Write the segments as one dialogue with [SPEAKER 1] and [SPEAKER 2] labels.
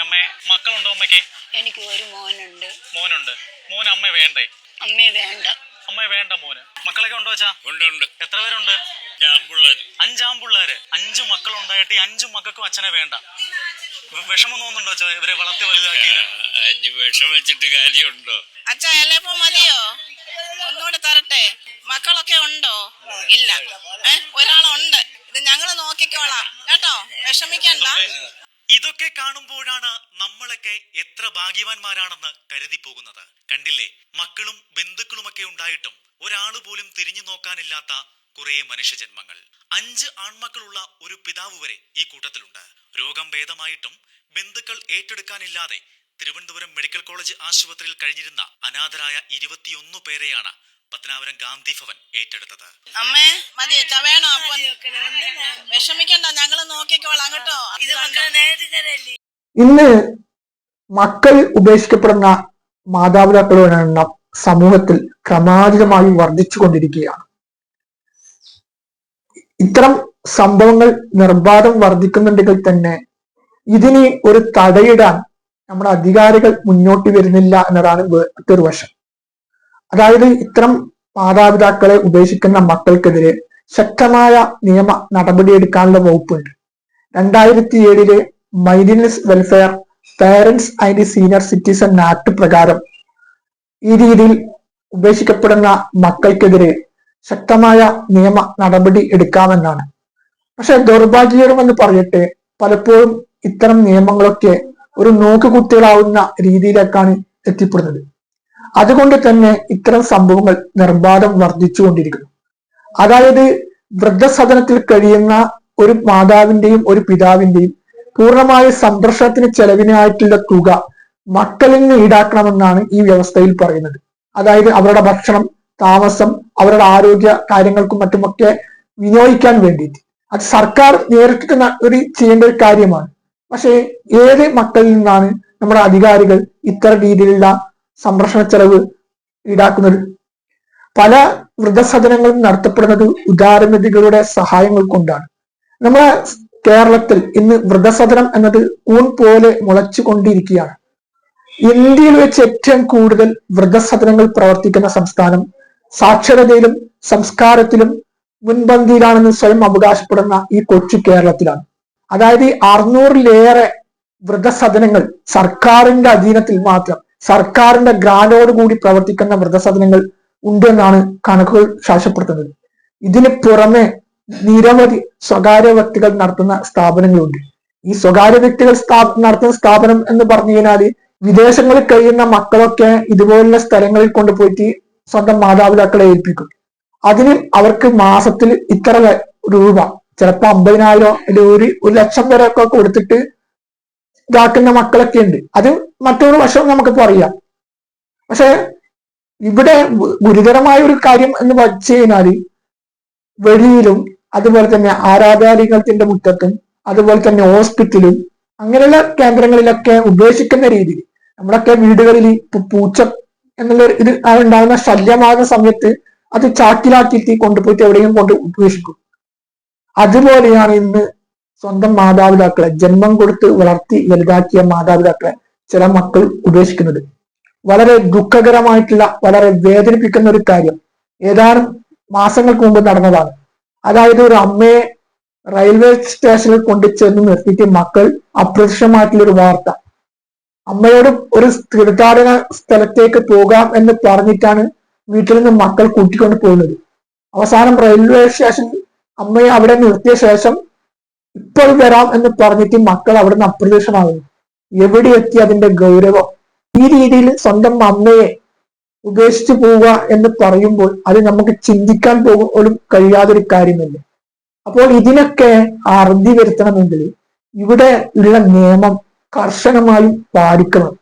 [SPEAKER 1] അമ്മേ മക്കളുണ്ടോ അമ്മയ്ക്ക്?
[SPEAKER 2] എനിക്ക് ഒരു മോനുണ്ട്.
[SPEAKER 1] മോന് അമ്മ വേണ്ടേ?
[SPEAKER 2] അമ്മയെ വേണ്ട.
[SPEAKER 1] അമ്മയെ വേണ്ട മോന്. മക്കളൊക്കെ ഉണ്ടോ വെച്ചാ?
[SPEAKER 3] ഉണ്ട്.
[SPEAKER 1] എത്ര പേരുണ്ട്? 5 പിള്ളേര്. 5 മക്കളുണ്ടായിട്ട് ഈ 5 മക്കൾക്കും അച്ഛനെ വേണ്ട. വിഷമം തോന്നുന്നുണ്ടോ അച്ഛാ ഇവരെ വളർത്തി വലുതാക്കി?
[SPEAKER 3] വിഷം വെച്ചിട്ട് കാര്യമുണ്ടോ?
[SPEAKER 4] അച്ഛാ എലപ്പം മതിയോ? ഒന്നുകൂടെ തരട്ടെ. മക്കളൊക്കെ ഉണ്ടോ? ഇല്ല. ഒരാളുണ്ട്. ഇത് ഞങ്ങള് നോക്കിക്കോളാം കേട്ടോ, വിഷമിക്കണ്ട.
[SPEAKER 1] ഇതൊക്കെ കാണുമ്പോഴാണ് നമ്മളൊക്കെ എത്ര ഭാഗ്യവാന്മാരാണെന്ന് കരുതി പോകുന്നത്. കണ്ടില്ലേ, മക്കളും ബന്ധുക്കളുമൊക്കെ ഉണ്ടായിട്ടും ഒരാള് പോലും തിരിഞ്ഞു നോക്കാനില്ലാത്ത കുറെ മനുഷ്യജന്മങ്ങൾ. 5 ആൺമക്കളുള്ള ഒരു പിതാവ് വരെ ഈ കൂട്ടത്തിലുണ്ട്. രോഗം ഭേദമായിട്ടും ബന്ധുക്കൾ ഏറ്റെടുക്കാനില്ലാതെ തിരുവനന്തപുരം മെഡിക്കൽ കോളേജ് ആശുപത്രിയിൽ കഴിഞ്ഞിരുന്ന അനാഥരായ 21 പേരെയാണ് പത്തനാപുരം ഗാന്ധി ഭവൻ ഏറ്റെടുത്തത്.
[SPEAKER 4] അമ്മേ മതി വേണോ? അപ്പൊ വിഷമിക്കണ്ട, ഞങ്ങള് നോക്കിക്കോളാം കേട്ടോ.
[SPEAKER 5] ഇന്ന് മക്കൾ ഉപേക്ഷിക്കപ്പെടുന്ന മാതാപിതാക്കളുടെ എണ്ണം സമൂഹത്തിൽ ക്രമാതീതമായി വർദ്ധിച്ചുകൊണ്ടിരിക്കുകയാണ്. ഇത്തരം സംഭവങ്ങൾ നിർബാധം വർദ്ധിക്കുന്നുണ്ടെങ്കിൽ തന്നെ ഇതിന് ഒരു തടയിടാൻ നമ്മുടെ അധികാരികൾ മുന്നോട്ട് വരുന്നില്ല എന്നതാണ് മറ്റൊരു വശം. അതായത് ഇത്തരം മാതാപിതാക്കളെ ഉപേക്ഷിക്കുന്ന മക്കൾക്കെതിരെ ശക്തമായ നിയമ നടപടിയെടുക്കാനുള്ള വകുപ്പുണ്ട്. 2007 miners welfare parents and senior citizen act പ്രകാരം ഈ രീതിയിൽ ഉപേക്ഷിക്കപ്പെടുന്ന മക്കൾക്കെതിരെ ശക്തമായ നിയമ നടപടി എടുക്കാമെന്നാണ്. പക്ഷെ ദൗർഭാഗ്യകരമെന്ന് പറയട്ടെ, പലപ്പോഴും ഇത്തരം നിയമങ്ങളൊക്കെ ഒരു നോക്കുകുത്തികളാവുന്ന രീതിയിലേക്കാണ് എത്തിപ്പെടുന്നത്. അതുകൊണ്ട് തന്നെ ഇത്തരം സംഭവങ്ങൾ നിർബാധം വർദ്ധിച്ചുകൊണ്ടിരിക്കുന്നു. അതായത് വൃദ്ധസദനത്തിൽ കഴിയുന്ന ഒരു മാതാവിന്റെയും ഒരു പിതാവിന്റെയും പൂർണ്ണമായ സംരക്ഷണത്തിന് ചെലവിനായിട്ടുള്ള തുക മക്കളിൽ നിന്ന് ഈടാക്കണമെന്നാണ് ഈ വ്യവസ്ഥയിൽ പറയുന്നത്. അതായത് അവരുടെ ഭക്ഷണം, താമസം, അവരുടെ ആരോഗ്യ കാര്യങ്ങൾക്കും മറ്റുമൊക്കെ വിനിയോഗിക്കാൻ വേണ്ടിയിട്ട് അത് സർക്കാർ നേരിട്ട് ചെയ്യേണ്ട ഒരു കാര്യമാണ്. പക്ഷേ ഏത് മക്കളിൽ നിന്നാണ് നമ്മുടെ അധികാരികൾ ഇത്തരം രീതിയിലുള്ള സംരക്ഷണ ചെലവ് ഈടാക്കുന്നത്? പല വൃദ്ധസദനങ്ങളും നടത്തപ്പെടുന്നത് ഉദാരനിധികളുടെ സഹായങ്ങൾ കൊണ്ടാണ്. നമ്മുടെ കേരളത്തിൽ ഇന്ന് വൃദ്ധസദനം എന്നത് ഊൺ പോലെ മുളച്ചു കൊണ്ടിരിക്കുകയാണ്. ഇന്ത്യയിൽ വെച്ച് ഏറ്റവും കൂടുതൽ വൃദ്ധസദനങ്ങൾ പ്രവർത്തിക്കുന്ന സംസ്ഥാനം സാക്ഷരതയിലും സംസ്കാരത്തിലും മുൻപന്തിയിലാണെന്ന് സ്വയം അവകാശപ്പെടുന്ന ഈ കൊച്ചു കേരളത്തിലാണ്. അതായത് 600-ലേറെ വൃദ്ധസദനങ്ങൾ സർക്കാരിന്റെ അധീനത്തിൽ മാത്രം, സർക്കാരിന്റെ ഗ്രാന്റോടുകൂടി പ്രവർത്തിക്കുന്ന വൃദ്ധസദനങ്ങൾ ഉണ്ടെന്നാണ് കണക്കുകൾ സാക്ഷ്യപ്പെടുത്തുന്നത്. ഇതിന് പുറമെ നിരവധി സ്വകാര്യ വ്യക്തികൾ നടത്തുന്ന സ്ഥാപനങ്ങളുണ്ട്. ഈ സ്വകാര്യ വ്യക്തികൾ നടത്തുന്ന സ്ഥാപനം എന്ന് പറഞ്ഞു കഴിഞ്ഞാൽ വിദേശങ്ങളിൽ കഴിയുന്ന മക്കളൊക്കെ ഇതുപോലുള്ള സ്ഥലങ്ങളിൽ കൊണ്ടുപോയിട്ട് സ്വന്തം മാതാപിതാക്കളെ ഏൽപ്പിക്കും. അതിന് അവർക്ക് മാസത്തിൽ ഇത്ര രൂപ, ചിലപ്പോൾ 50,000 അല്ലെങ്കിൽ 1,00,000 വരെ ഒക്കെ കൊടുത്തിട്ട് ഇതാക്കുന്ന മക്കളൊക്കെ ഉണ്ട്. അത് മറ്റൊരു വശം നമുക്കിപ്പോ അറിയാം. പക്ഷെ ഇവിടെ ഗുരുതരമായ ഒരു കാര്യം എന്ന് വെച്ച് കഴിഞ്ഞാല് വെളിയിലും അതുപോലെ തന്നെ ആരാധനാലയത്തിന്റെ മുറ്റത്തും അതുപോലെ തന്നെ ഹോസ്പിറ്റലും അങ്ങനെയുള്ള കേന്ദ്രങ്ങളിലൊക്കെ ഉപേക്ഷിക്കുന്ന രീതിയിൽ നമ്മളൊക്കെ വീടുകളിൽ ഇപ്പൊ പൂച്ച എന്നുള്ള ഇത് ഉണ്ടാകുന്ന ശല്യമാകുന്ന സമയത്ത് അത് ചാക്കിലാക്കിയിട്ട് കൊണ്ടുപോയിട്ട് എവിടെയും കൊണ്ട് ഉപേക്ഷിക്കും. അതുപോലെയാണ് ഇന്ന് സ്വന്തം മാതാപിതാക്കളെ, ജന്മം കൊടുത്ത് വളർത്തി വലുതാക്കിയ മാതാപിതാക്കളെ ചില മക്കൾ ഉപേക്ഷിക്കുന്നത്. വളരെ ദുഃഖകരമായിട്ടുള്ള, വളരെ വേദനിപ്പിക്കുന്ന ഒരു കാര്യം ഏതാനും മാസങ്ങൾക്ക് മുമ്പ് നടന്നതാണ്. അതായത് ഒരു അമ്മയെ റെയിൽവേ സ്റ്റേഷനിൽ കൊണ്ടുചെന്ന് നിർത്തിയിട്ട് മക്കൾ അപ്രത്യക്ഷമായിട്ടുള്ള ഒരു വാർത്ത. അമ്മയോട് ഒരു തീർത്ഥാടന സ്ഥലത്തേക്ക് പോകാം എന്ന് പറഞ്ഞിട്ടാണ് വീട്ടിൽ നിന്ന് മക്കൾ കൂട്ടിക്കൊണ്ട് പോകുന്നത്. അവസാനം റെയിൽവേ സ്റ്റേഷനിൽ അമ്മയെ അവിടെ നിർത്തിയ ശേഷം ഇപ്പോൾ വരാം എന്ന് പറഞ്ഞിട്ട് മക്കൾ അവിടെ നിന്ന് അപ്രത്യക്ഷമാകുന്നു. എവിടെ എത്തി അതിന്റെ ഗൗരവം? ഈ രീതിയിൽ സ്വന്തം അമ്മയെ ഉപേക്ഷിച്ചു പോവുക എന്ന് പറയുമ്പോൾ അത് നമുക്ക് ചിന്തിക്കാൻ പോലും കഴിയാതൊരു കാര്യമല്ല. അപ്പോൾ ഇതിനൊക്കെ അറുതി വരുത്തണമെങ്കിൽ ഇവിടെ ഉള്ള നിയമം കർശനമായും പാലിക്കണം.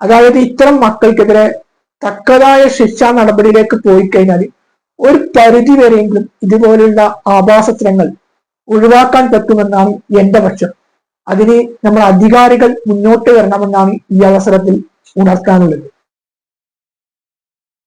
[SPEAKER 5] അതായത് ഇത്തരം മക്കൾക്കെതിരെ തക്കതായ ശിക്ഷാ നടപടിയിലേക്ക് പോയി കഴിഞ്ഞാൽ ഒരു പരിധി വരെയെങ്കിലും ഇതുപോലെയുള്ള ആഭാസത്തരങ്ങൾ ഒഴിവാക്കാൻ പറ്റുമെന്നാണ് എന്റെ പക്ഷം. അതിന് നമ്മുടെ അധികാരികൾ മുന്നോട്ട് വരണമെന്നാണ് ഈ അവസരത്തിൽ ഉണർത്താനുള്ളത്.